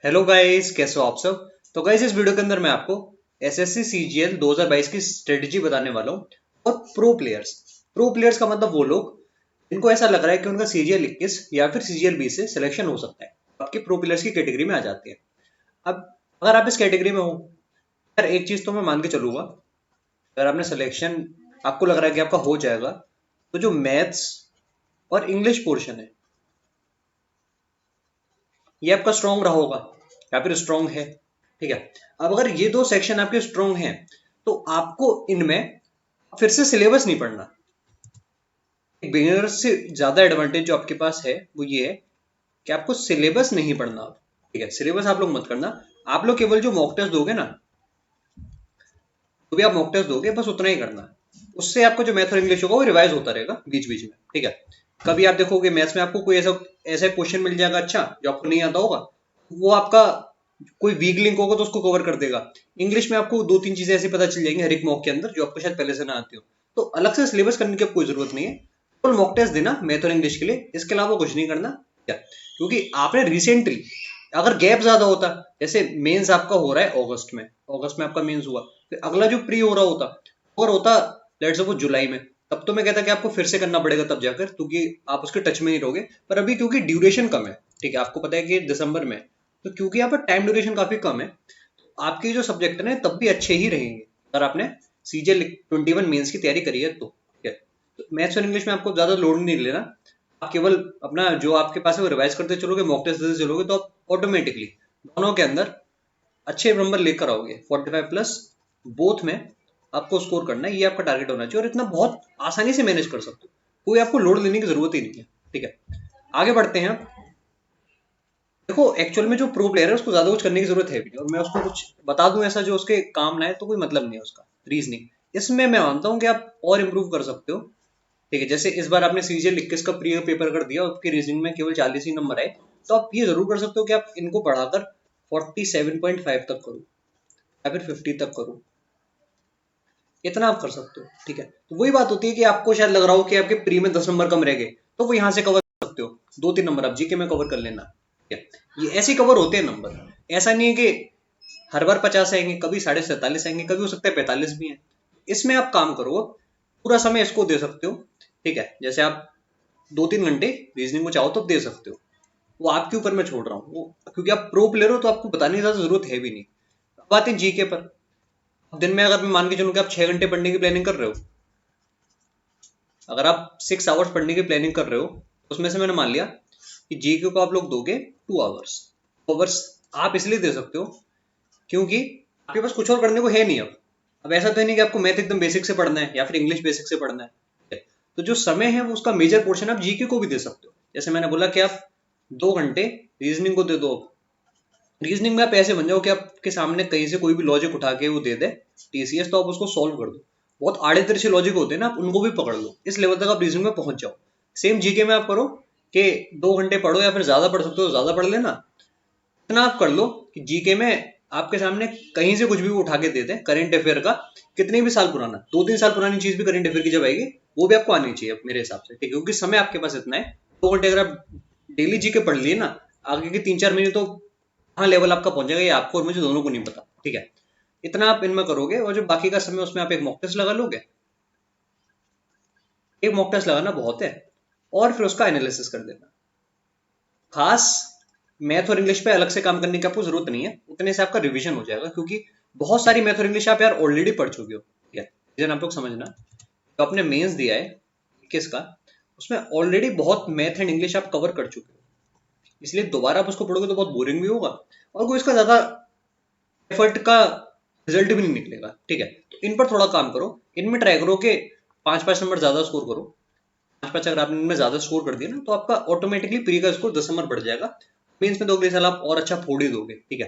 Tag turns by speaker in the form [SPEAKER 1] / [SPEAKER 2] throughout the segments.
[SPEAKER 1] Hello guys, कैसे हो आप सब। तो गाइस, इस वीडियो के अंदर मैं आपको एसएससी सीजीएल 2022 की स्ट्रेटजी बताने वाला हूँ। और प्रो प्लेयर्स का मतलब वो लोग जिनको ऐसा लग रहा है कि उनका सीजीएल 21 या फिर सीजीएल 20 से सिलेक्शन हो सकता है, आपके प्रो प्लेयर्स की कैटेगरी में आ जाते हैं। अब अगर आप इस कैटेगरी में हो, यार एक चीज तो मैं मान के चलूंगा, अगर आपने सिलेक्शन, आपको लग रहा है कि आपका हो जाएगा, तो जो मैथ्स और इंग्लिश पोर्शन है ये आपका स्ट्रांग रहा होगा या फिर स्ट्रांग है। ठीक है। अब अगर ये दो सेक्शन आपके स्ट्रांग हैं, तो आपको इनमें फिर से सिलेबस नहीं पढ़ना। एक बिगिनर से ज्यादा एडवांटेज जो आपके पास है वो ये है कि आपको सिलेबस नहीं पढ़ना। ठीक है, सिलेबस आप लोग मत करना। आप लोग केवल जो मॉक टेस्ट दोगे ना, तो भी आप मॉक टेस्ट दोगे, बस उतना ही करना है। उससे आपको जो मैथ और इंग्लिश होगा वो रिवाइज होता रहेगा बीच बीच में। ठीक है। कभी आप देखोगे मैथ्स में आपको कोई ऐसा ऐसा क्वेश्चन मिल जाएगा अच्छा जो आपको नहीं आता होगा, वो आपका कोई वीक लिंक होगा तो उसको कवर कर देगा। इंग्लिश में आपको दो तीन चीजें ऐसी पता चल जाएंगी हर एक मॉक के अंदर जो आपको शायद पहले से ना आती हो। तो अलग से सिलेबस करने की कोई जरूरत नहीं है। केवल मॉक टेस्ट देना मैथ और इंग्लिश के लिए, इसके अलावा कुछ नहीं करना। क्या, क्योंकि आपने रिसेंटली, अगर गैप ज्यादा होता, जैसे मेंस आपका हो रहा है अगस्त में आपका मेंस हुआ, फिर अगला जो प्री हो रहा होता, और होता लेट्स सपोज जुलाई में, तब तो मैं कहता कि आपको फिर से करना पड़ेगा तब जाकर, क्योंकि आप उसके टच में नहीं रहोगे। पर अभी क्योंकि ड्यूरेशन कम है, ठीक है, आपको पता है कि दिसंबर में, तो क्योंकि यहाँ पर टाइम ड्यूरेशन काफी कम है, आपके जो सब्जेक्ट है ना तब भी अच्छे ही रहेंगे अगर आपने सीजीएल 21 मेंस की तैयारी करी है तो। ठीक है। तो मैथ्स और इंग्लिश में आपको ज्यादा लोड नहीं लेना। आप केवल अपना जो आपके पास है वो रिवाइज करते चलोगे, मॉक टेस्ट देते चलोगे, तो आप ऑटोमेटिकली दोनों के अंदर अच्छे नंबर लेकर आओगे। 45 प्लस बोथ में आपको स्कोर करना है, ये आपका टारगेट होना चाहिए, और इतना बहुत आसानी से मैनेज कर सकते हो, कोई आपको लोड लेने की जरूरत ही नहीं है। ठीक है, आगे बढ़ते हैं। देखो, एक्चुअल में जो प्रो प्लेयर है उसको ज्यादा कुछ करने की जरूरत है भी नहीं, और मैं उसको कुछ बता दूं ऐसा जो उसके काम ना है तो कोई मतलब नहीं है उसका। रीजनिंग, इसमें मैं मानता हूँ कि आप और इम्प्रूव कर सकते हो। ठीक है, जैसे इस बार आपने सीजीएल 21 का प्री पेपर कर दिया, आपकी रीजनिंग में केवल 40 ही नंबर आए, तो आप ये जरूर कर सकते हो कि आप इनको बढ़ाकर 47.5 तक करो या फिर 50 तक करो। इतना आप कर सकते हो। ठीक है, तो वही बात होती है कि आपको शायद लग रहा हो कि आपके प्री में 10 नंबर कम रह गए, तो वो यहाँ से कवर कर सकते हो, दो तीन नंबर आप जीके में कवर कर लेना। ठीक है, ये ऐसे कवर होते हैं नंबर। ऐसा नहीं है कि हर बार 50 आएंगे, कभी 47.5 आएंगे, कभी हो सकता है 45 भी हैं। इसमें आप काम करो, पूरा समय इसको दे सकते हो। ठीक है, जैसे आप 2-3 घंटे रीजनिंग को चाहो तो दे सकते हो, वो आपके ऊपर मैं छोड़ रहा हूँ वो, क्योंकि आप प्रो प्लेयर हो तो आपको बताने की ज्यादा जरूरत है भी नहीं। अब आते हैं जीके पर। अब दिन में अगर मैं मान के चलूँ कि आप 6 घंटे पढ़ने की प्लानिंग कर रहे हो, अगर आप 6 आवर्स पढ़ने की प्लानिंग कर रहे हो, उसमें से मैंने मान लिया कि जीके को आप लोग दोगे 2 आवर्स। आप इसलिए दे सकते हो क्योंकि आपके पास कुछ और करने को है नहीं। अब ऐसा तो है नहीं कि आपको मैथ एकदम बेसिक से पढ़ना है या फिर इंग्लिश बेसिक से पढ़ना है। तो जो समय है वो उसका मेजर पोर्शन आप जीके को भी दे सकते हो। जैसे मैंने बोला कि आप 2 घंटे रीजनिंग को दे दो। रीजनिंग में आप ऐसे बन जाओ कि आपके सामने कहीं से कोई भी लॉजिक उठा के वो दे दे टीसीएस, तो आप उसको सॉल्व कर दो। बहुत आड़े तिरछे लॉजिक होते हैं ना, आप उनको भी पकड़ लो, इस लेवल तक आप रीजनिंग में पहुंच जाओ। सेम जीके में आप करो कि 2 घंटे पढ़ो, या फिर ज्यादा पढ़ सकते हो ज्यादा पढ़ लेना। इतना आप कर लो कि जीके में आपके सामने कहीं से कुछ भी उठा के दे दे करेंट अफेयर का, कितने भी साल पुराना, 2-3 साल पुरानी चीज भी करेंट अफेयर की जब आएगी वो भी आपको आनी चाहिए मेरे हिसाब से। ठीक है, क्योंकि समय आपके पास इतना है। 2 घंटे अगर आप डेली जीके पढ़ लिए ना, आगे के 3-4 महीने तो हाँ लेवल आपका पहुंच जाएगा, ये आपको और मुझे दोनों को नहीं पता। ठीक है, इतना आप इनमें करोगे, और जो बाकी का समय उसमें आप एक मॉक टेस्ट लगा लोगे। एक मॉक टेस्ट लगाना बहुत है, और फिर उसका एनालिसिस कर देना। खास मैथ और इंग्लिश पे अलग से काम करने की आपको जरूरत नहीं है, उतने से आपका रिवीजन हो जाएगा, क्योंकि बहुत सारी मैथ और इंग्लिश आप यार ऑलरेडी पढ़ चुके हो। ठीक है, रीजन आप लोग समझना, तो आपने मेंस दिया है किसका, उसमें ऑलरेडी बहुत मैथ एंड इंग्लिश आप कवर कर चुके हो, इसलिए दोबारा आप उसको पढ़ोगे तो बहुत बोरिंग भी होगा, और कोई इसका ज्यादा एफर्ट का रिजल्ट भी नहीं निकलेगा। ठीक है, तो इन पर थोड़ा काम करो, इनमें ट्राई करो कि 5-5 नंबर ज्यादा स्कोर करो। 5-5 अगर आपने इनमें ज्यादा स्कोर कर दिया ना, तो आपका ऑटोमेटिकली प्री का स्कोर 10 नंबर बढ़ जाएगा। मेंस में तो अगले साल आप और अच्छा फोड़ ही दोगे। ठीक है,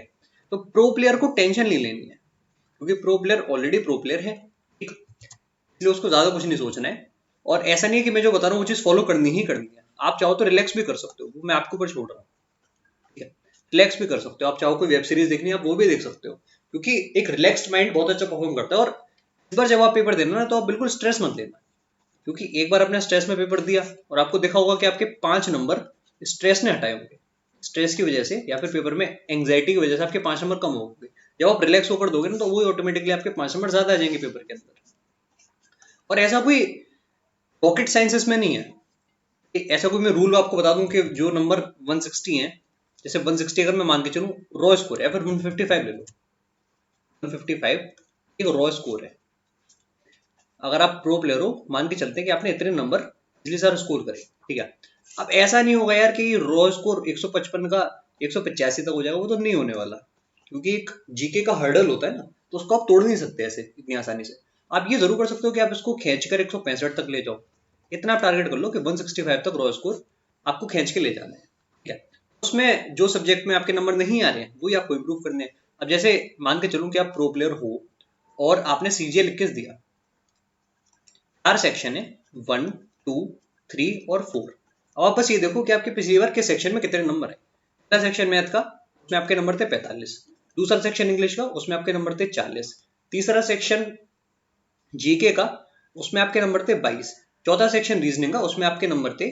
[SPEAKER 1] तो प्रो प्लेयर को टेंशन नहीं लेनी है, क्योंकि pro player already pro player है। ठीक, इसलिए उसको ज्यादा कुछ नहीं सोचना है। और ऐसा नहीं है कि मैं जो बता रहा हूँ वो चीज फॉलो करनी ही करनी है, आप चाहो तो रिलैक्स भी कर सकते हो, वो मैं आपके ऊपर छोड़ रहा हूँ। ठीक है, रिलैक्स भी कर सकते हो, आप चाहो कोई वेब सीरीज देखनी है आप वो भी देख सकते हो, क्योंकि एक रिलैक्स्ड माइंड बहुत अच्छा परफॉर्म करता है। और इस बार जब आप पेपर देना ना, तो आप बिल्कुल स्ट्रेस मत लेना, क्योंकि एक बार आपने स्ट्रेस में पेपर दिया और आपको देखा होगा कि आपके 5 नंबर स्ट्रेस ने हटाए होंगे। स्ट्रेस की वजह से या फिर पेपर में एंग्जाइटी की वजह से आपके 5 नंबर कम हो गए। जब आप रिलैक्स होकर दोगे ना तो वो ऑटोमेटिकली आपके 5 नंबर ज्यादा आ जाएंगे पेपर के अंदर। और ऐसा कोई रॉकेट साइंसेस में नहीं है कि ऐसा कोई मैं रूल आपको बता दूं कि जो नंबर 160 है, जैसे 160 अगर मैं मान के चलूं रॉ स्कोर है, या फिर 155 ले लो, 155 एक रॉ स्कोर है। अगर आप प्रो प्लेयर हो, मान के चलते हैं कि आपने इतने नंबर इजली सारा स्कोर करे, ठीक है। अब ऐसा नहीं होगा यार कि रॉ स्कोर 155 का 185 तक हो जाएगा, वो तो नहीं होने वाला, क्योंकि एक जीके का हर्डल होता है ना, तो उसको आप तोड़ नहीं सकते ऐसे इतनी आसानी से। आप ये जरूर कर सकते हो कि आप इसको खींच कर 165 तक ले जाओ। इतना आप टारगेट कर लो कि 165 तक रॉ स्कोर आपको खींच के ले जाना है, ठीक है। उसमें जो सब्जेक्ट में आपके नंबर नहीं आ रहे हैं वही आपको इंप्रूव करने हैं। अब जैसे मान के चलूं कि आप प्रो प्लेयर हो और आपने सीजीएल 21 दिया, 4 सेक्शन है, 1, 2, 3 और 4। अब आप बस ये देखो कि आपके पिछली बार के सेक्शन में कितने नंबर है। पहला सेक्शन मैथ का, उसमें आपके नंबर थे 45। दूसरा सेक्शन इंग्लिश का, उसमें आपके नंबर थे 40। तीसरा सेक्शन जीके का, उसमें आपके नंबर थे 22। चौथा सेक्शन रीजनिंग का, उसमें आपके नंबर थे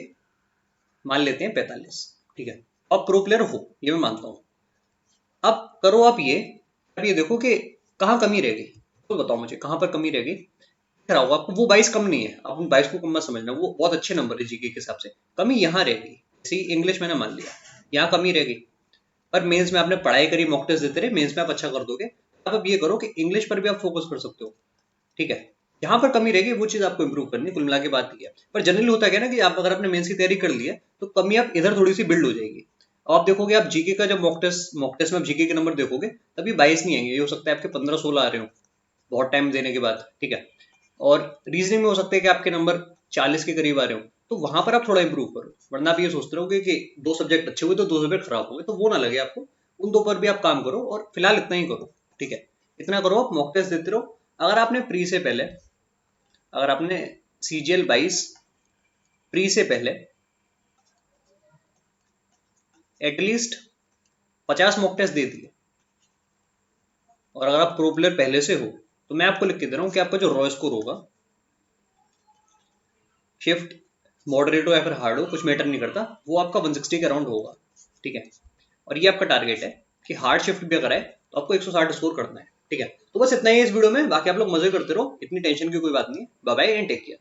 [SPEAKER 1] मान लेते हैं 45, ठीक है। अब प्रो प्लेयर हो ये मैं मानता हूं। अब करो आप ये, अब ये देखो कि कहाँ कमी रह गई, तो बताओ मुझे कहाँ पर कमी रह गई। रहा होगा आपको, वो 22 कम नहीं है, आप उन 22 को कम मत समझना, वो बहुत अच्छे नंबर है जीके के हिसाब से। कमी यहाँ रह गई, जैसे इंग्लिश मैंने मान लिया, यहाँ कमी रह गई। पर मेंस में आपने पढ़ाई करी, मॉक टेस्ट देते रहे, मेंस में आप अच्छा कर दोगे। अब ये करो कि इंग्लिश पर भी आप फोकस कर सकते हो, ठीक है। जहां पर कमी रहेगी वो चीज आपको इंप्रूव करनी है, कुल मिला के बात की है। पर जनरली होता है क्या ना कि आप अगर आपने मेंस की तैयारी कर ली है तो कमी आप इधर थोड़ी सी बिल्ड हो जाएगी। अब आप देखोगे, आप जीके का जब मॉक टेस्ट में आप जीके के नंबर देखोगे तभी 22 नहीं आएंगे, ये हो सकता है आपके 15-16 आ रहे हो बहुत टाइम देने के बाद, ठीक है। और रीजनिंग में हो सकता है कि आपके नंबर 40 के करीब आ रहे हो, तो वहां पर आप थोड़ा इंप्रूव करो। वरना आप ये सोचते रहोगे कि 2 सब्जेक्ट अच्छे हुए तो 2 सब्जेक्ट खराब हो गए, तो वो ना लगे आपको। उन 2 पर भी आप काम करो, और फिलहाल इतना ही करो, ठीक है। इतना करो, आप मॉक टेस्ट देते रहो। अगर आपने प्री से पहले, अगर आपने सीजीएल 22 प्री से पहले एटलीस्ट 50 मॉक टेस्ट दे दिए, और अगर आप प्रो प्लेयर पहले से हो, तो मैं आपको लिख के दे रहा हूं कि आपका जो रॉ स्कोर होगा, शिफ्ट मॉडरेट हो या फिर हार्ड हो, कुछ मैटर नहीं करता, वो आपका 160 के अराउंड होगा, ठीक है। और ये आपका टारगेट है कि हार्ड शिफ्ट भी अगर है तो आपको 160 स्कोर करना है, ठीक है। तो बस इतना ही इस वीडियो में, बाकी आप लोग मजे करते रहो, इतनी टेंशन की कोई बात नहीं है। Bye bye and take care.